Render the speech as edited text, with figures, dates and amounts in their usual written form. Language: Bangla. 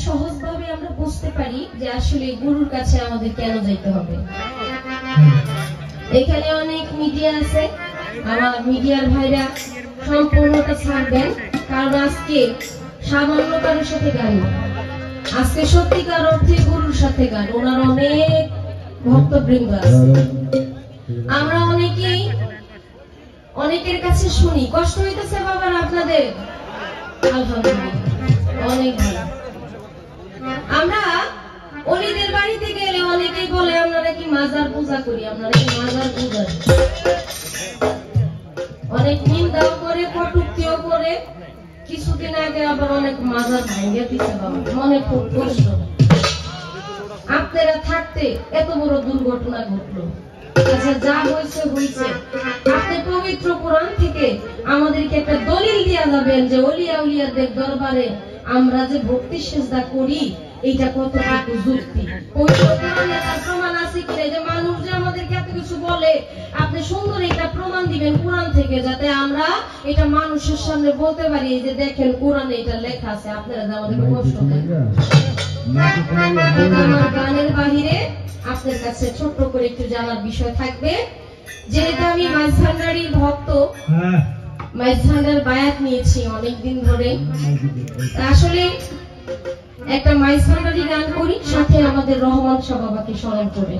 সহজভাবে আমরা বুঝতে পারি যে আসলে গুরুর কাছে আমাদের কেন যাইতে হবে। এখানে অনেক মিডিয়া আছে, আমার মিডিয়ার ভাইরা সম্পূর্ণটা ছাড়বেন, কারণ আজকে সামান্য কারোর সাথে গান, আজকে সত্যিকার অর্থে গুরুর সাথে গান। ওনার অনেক ভক্তবৃন্দ আছে, আমরা অনেকের কাছে শুনি। কষ্ট হইতেছে বাবার আপনাদের? আলহামদুলিল্লাহ, অনেক ভালো। আমরা অলিদের বাড়িতে গেলে অনেকেই বলে আমরা নাকি মাজার পূজা করি, আমরা নাকি মাজার পূজা, অনেক নিন্দাও করে, কটূক্তিও করে। কিছুদিন আগে আবার অনেক মাজার ভাঙিয়ে দিতে বাবা, মনে খুব কষ্ট। আপনারা থাকতে এত বড় দুর্ঘটনা ঘটলো। আচ্ছা, যা হয়েছে হয়েছে। আপনি পবিত্র কোরআন থেকে আমাদেরকে একটা দলিল দিয়া যাবেন যে ওলিয়া উলিয়াদের দরবারে আমরা যে ভক্তি সেজদা করি এইটা কতটুকু যুক্তি? পবিত্র কোরআনে তার প্রমাণ আছে কিনা? যে মানুষ যে আমাদেরকে এত কিছু বলে, আপনি সুন্দর এটা প্রমাণ দিবেন কোরআন থেকে, যাতে আমরা এটা মানুষের সামনে বলতে পারি যে দেখেন কোরআনে এটা লেখা আছে। আপনারা যে আমাদেরকে কষ্ট দেন। আমার গানের বাহিরে আপনার কাছে ছোট্ট করে একটু জানার বিষয় থাকবে। যেহেতু আমি মাইজ ভান্ডারীর ভক্ত, মাইজ ভান্ডার বায়াত নিয়েছি অনেকদিন ধরে, আসলে একটা মাইজ ভান্ডারী গান করি, সাথে আমাদের রহমান শাহ বাবাকে স্মরণ করে।